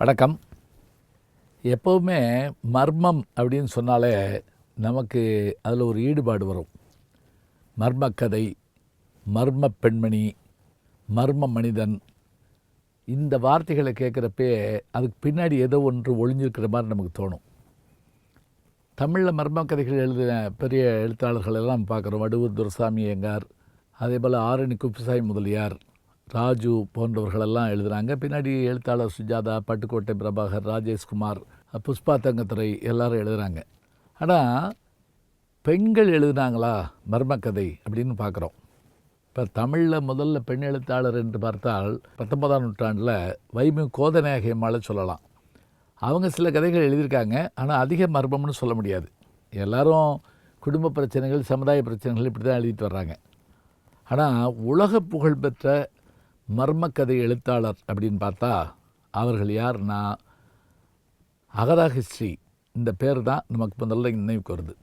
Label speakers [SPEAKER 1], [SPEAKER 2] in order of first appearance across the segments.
[SPEAKER 1] வணக்கம். எப்போவுமே மர்மம் அப்படின்னு சொன்னாலே நமக்கு அதில் ஒரு ஈடுபாடு வரும். மர்மக்கதை, மர்ம பெண்மணி, மர்ம மனிதன், இந்த வார்த்தைகளை கேட்குறப்பே அதுக்கு பின்னாடி ஏதோ ஒன்று ஒளிஞ்சிருக்கிற மாதிரி நமக்கு தோணும். தமிழில் மர்ம கதைகள் எழுதின பெரிய எழுத்தாளர்கள் எல்லாம் பார்க்குறோம். வடுவூர் துரைசாமி ஐயங்கார், அதே போல் ஆரணி குப்புசாமி முதலியார், ராஜு போன்றவர்களெல்லாம் எழுதுகிறாங்க. பின்னாடி எழுத்தாளர் சுஜாதா, பட்டுக்கோட்டை பிரபாகர், ராஜேஷ்குமார், புஷ்பா தங்கத்துறை எல்லாரும் எழுதுகிறாங்க. ஆனால் பெண்கள் எழுதுனாங்களா மர்மக்கதை அப்படின்னு பார்க்குறோம். இப்போ தமிழில் முதல்ல பெண் எழுத்தாளர் என்று பார்த்தால் 19ஆம் நூற்றாண்டில் வைமு கோதநாயகி அம்மாளை சொல்லலாம். அவங்க சில கதைகள் எழுதியிருக்காங்க. ஆனால் அதிக மர்மம்னு சொல்ல முடியாது. எல்லாரும் குடும்ப பிரச்சனைகள், சமுதாய பிரச்சனைகள் இப்படி தான் எழுதிட்டு வர்றாங்க. ஆனால் உலக புகழ்பெற்ற மர்மக்கதை எழுத்தாளர் அப்படின்னு பார்த்தா அவர்கள் யாருன்னா அகதா கிறிஸ்டி. இந்த பேர் தான் நமக்கு முதல்ல நினைவுக்கு வருது.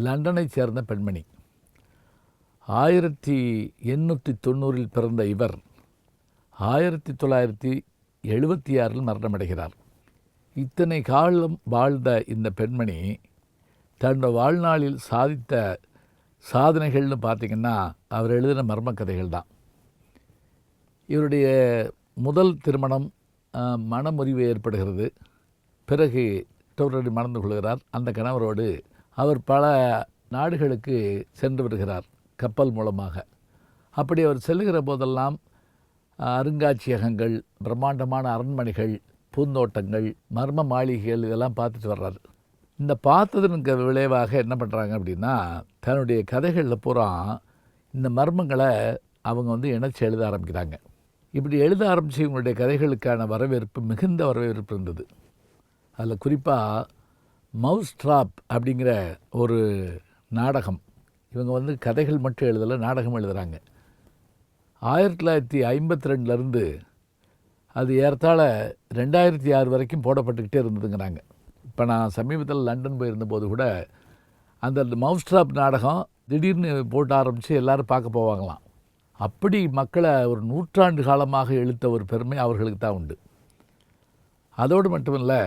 [SPEAKER 1] லண்டனை சேர்ந்த பெண்மணி. 1890 பிறந்த இவர் 1976 மரணமடைகிறார். இத்தனை காலம் வாழ்ந்த இந்த பெண்மணி தன்னோட வாழ்நாளில் சாதித்த சாதனைகள்னு பார்த்திங்கன்னா அவர் எழுதின மர்மக்கதைகள் தான். இவருடைய முதல் திருமணம் மனமுறிவு ஏற்படுகிறது. பிறகு மற்றவரோடு மணந்து கொள்கிறார். அந்த கணவரோடு அவர் பல நாடுகளுக்கு சென்று வருகிறார் கப்பல் மூலமாக. அப்படி அவர் செல்லுகிற போதெல்லாம் அருங்காட்சியகங்கள், பிரம்மாண்டமான அரண்மனைகள், பூந்தோட்டங்கள், மர்ம மாளிகைகள் இதெல்லாம் பார்த்துட்டு வர்றாரு. இந்த பார்த்ததனுக்கு விளைவாக என்ன பண்ணுறாங்க அப்படின்னா தன்னுடைய கதைகளில் பூரா இந்த மர்மங்களை அவங்க இணைச்சி எழுத ஆரம்பிக்கிறாங்க. இப்படி எழுத ஆரம்பித்து இவங்களுடைய கதைகளுக்கான வரவேற்பு, மிகுந்த வரவேற்பு இருந்தது. அதில் குறிப்பாக மவுஸ் ட்ராப் அப்படிங்கிற ஒரு நாடகம். இவங்க கதைகள் மட்டும் எழுதலை, நாடகம் எழுதுகிறாங்க. 1952 அது ஏறத்தாழ 2006 வரைக்கும் போடப்பட்டுக்கிட்டே இருந்ததுங்கிறாங்க. இப்போ நான் சமீபத்தில் லண்டன் போயிருந்தபோது கூட அந்த மவுஸ் ட்ராப் நாடகம் திடீர்னு போட்டு ஆரம்பித்து எல்லோரும் பார்க்க போவாங்களாம். அப்படி மக்களை ஒரு 100 ஆண்டு காலமாக இழுத்த ஒரு பெருமை அவர்களுக்கு தான் உண்டு. அதோடு மட்டுமில்லை,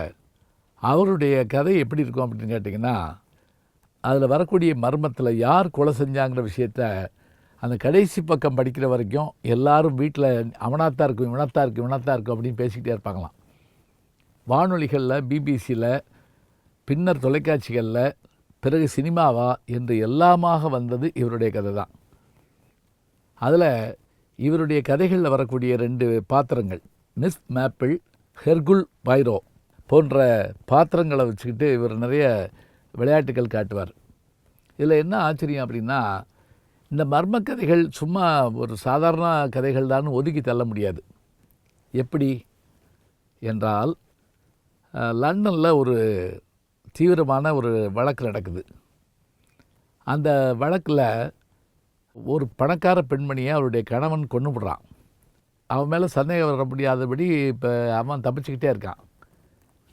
[SPEAKER 1] அவருடைய கதை எப்படி இருக்கும் அப்படின்னு கேட்டிங்கன்னா அதில் வரக்கூடிய மர்மத்தில் யார் கொலை செஞ்சாங்கிற விஷயத்த அந்த கடைசி பக்கம் படிக்கிற வரைக்கும் எல்லாரும் வீட்டில் அவனாத்தான் இருக்கும், இவனாத்தான் இருக்கும், இவனாத்தான் இருக்கும் அப்படின்னு பேசிக்கிட்டே இருப்பாங்களாம். வானொலிகளில், பிபிசியில், பின்னர் தொலைக்காட்சிகளில், பிறகு சினிமாவா என்று எல்லாமாக வந்தது இவருடைய கதை தான். அதில் இவருடைய கதைகளில் வரக்கூடிய 2 பாத்திரங்கள், மிஸ் மேப்பிள், ஹெர்குல் பைரோ போன்ற பாத்திரங்களை வச்சுக்கிட்டு இவர் நிறைய விளையாட்டுகள் காட்டுவார். இதில் என்ன ஆச்சரியம் அப்படின்னா இந்த மர்ம கதைகள் சும்மா ஒரு சாதாரண கதைகள் தான் ஒதுக்கி தள்ள முடியாது. எப்படி என்றால் லண்டனில் ஒரு தீவிரமான ஒரு வழக்கு நடக்குது. அந்த வழக்கில் ஒரு பணக்கார பெண்மணியை அவருடைய கணவன் கொன்னுவிடுறான். அவன் மேலே சந்தேகம் வர முடியாதபடி இப்போ அவன் தப்பிச்சுக்கிட்டே இருக்கான்.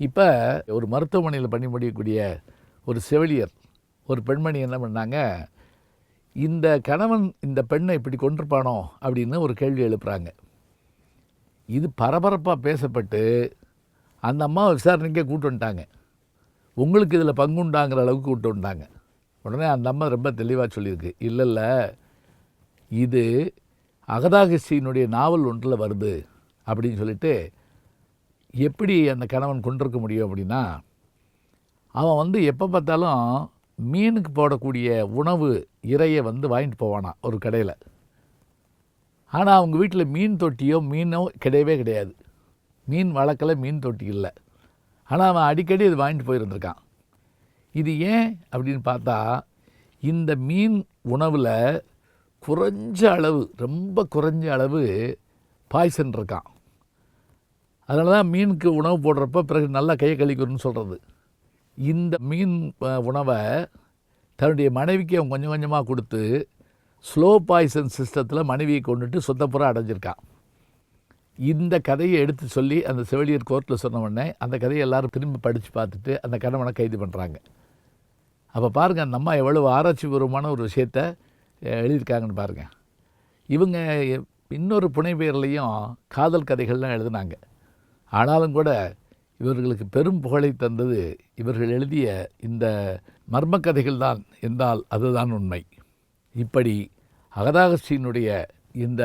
[SPEAKER 1] இப்போ ஒரு மருத்துவமனையில் பண்ணி முடியக்கூடிய ஒரு செவிலியர், ஒரு பெண்மணி என்ன பண்ணாங்க, இந்த கணவன் இந்த பெண்ணை இப்படி கொண்டிருப்பானோ அப்படின்னு ஒரு கேள்வி எழுப்புறாங்க. இது பரபரப்பாக பேசப்பட்டு அந்த அம்மாவை விசாரணைக்கே கூட்டு வந்துட்டாங்க. உங்களுக்கு இதில் பங்குண்டாங்கிற அளவுக்கு கூட்டு வந்துட்டாங்க. உடனே அந்த அம்மா ரொம்ப தெளிவாக சொல்லியிருக்கு, இல்லை இது அகதா கிறிஸ்டியினுடைய நாவல் ஒன்றில் வருது அப்படின்னு சொல்லிட்டு, எப்படி அந்த கணவன் கொண்டிருக்க முடியும் அப்படின்னா அவன் எப்போ பார்த்தாலும் மீனுக்கு போடக்கூடிய உணவு இறையை வாங்கிட்டு போவானா ஒரு கடையில். ஆனால் அவங்க வீட்டில் மீன் தொட்டியோ மீனோ கிடையவே கிடையாது. மீன் வளர்க்கலை, மீன் தொட்டி இல்லை. ஆனால் அவன் அடிக்கடி இது வாங்கிட்டு போயிருந்திருக்கான். இது ஏன் அப்படின்னு பார்த்தா இந்த மீன் உணவில் குறைஞ்ச அளவு, ரொம்ப குறைஞ்ச அளவு பாய்சன் இருக்கான். அதனால தான் மீனுக்கு உணவு போடுறப்ப பிறகு நல்லா கையை கழிக்கணும்னு சொல்கிறது. இந்த மீன் உணவை தன்னுடைய மனைவிக்கு அவன் கொஞ்சம் கொஞ்சமாக கொடுத்து ஸ்லோ பாய்சன் சிஸ்டத்தில் மனைவியை கொண்டுட்டு சொத்தப்புறம் அடைஞ்சிருக்கான். இந்த கதையை எடுத்து சொல்லி அந்த செவிலியர் கோர்ட்டில் சொன்ன உடனே அந்த கதையை எல்லோரும் திரும்பி படித்து பார்த்துட்டு அந்த கணவனை கைது பண்ணுறாங்க. அப்போ பாருங்கள் அந்த அம்மா எவ்வளவு ஆராய்ச்சிபூர்வமான ஒரு விஷயத்த எழுதியிருக்காங்கன்னு பாருங்கள். இவங்க இன்னொரு புனைப்பெயர்லையும் காதல் கதைகள்லாம் எழுதினாங்க. ஆனாலும் கூட இவர்களுக்கு பெரும் புகழை தந்தது இவர்கள் எழுதிய இந்த மர்ம கதைகள் தான் என்றால் அதுதான் உண்மை. இப்படி அகதாகஸ்டியினுடைய இந்த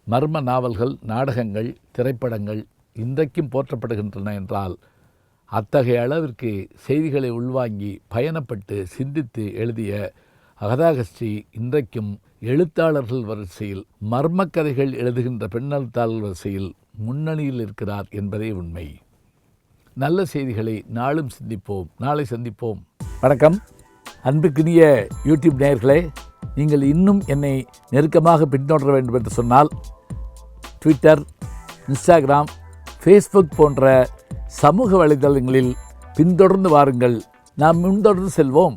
[SPEAKER 1] மர்ம நாவல்கள், நாடகங்கள், திரைப்படங்கள் இன்றைக்கும் போற்றப்படுகின்றன என்றால் அத்தகைய அளவிற்கு செய்திகளை உள்வாங்கி பயணப்பட்டு சிந்தித்து எழுதிய அகதாகஸ்டி இன்றைக்கும் எழுத்தாளர்கள் வரிசையில், மர்மக்கதைகள் எழுதுகின்ற பெண்ணெழுத்தாளர்கள் வரிசையில் முன்னணியில் இருக்கிறார் என்பதே உண்மை. நல்ல செய்திகளை நாளும் சிந்திப்போம், நாளை சந்திப்போம். வணக்கம். அன்புக்குரிய யூடியூப் நேயர்களே, நீங்கள் இன்னும் என்னை நெருக்கமாக பின்தொடர வேண்டும் என்று சொன்னால் ட்விட்டர், இன்ஸ்டாகிராம், ஃபேஸ்புக் போன்ற சமூக வலைதளங்களில் பின்தொடர்ந்து வாருங்கள். நாம் முன்தொடர்ந்து செல்வோம்.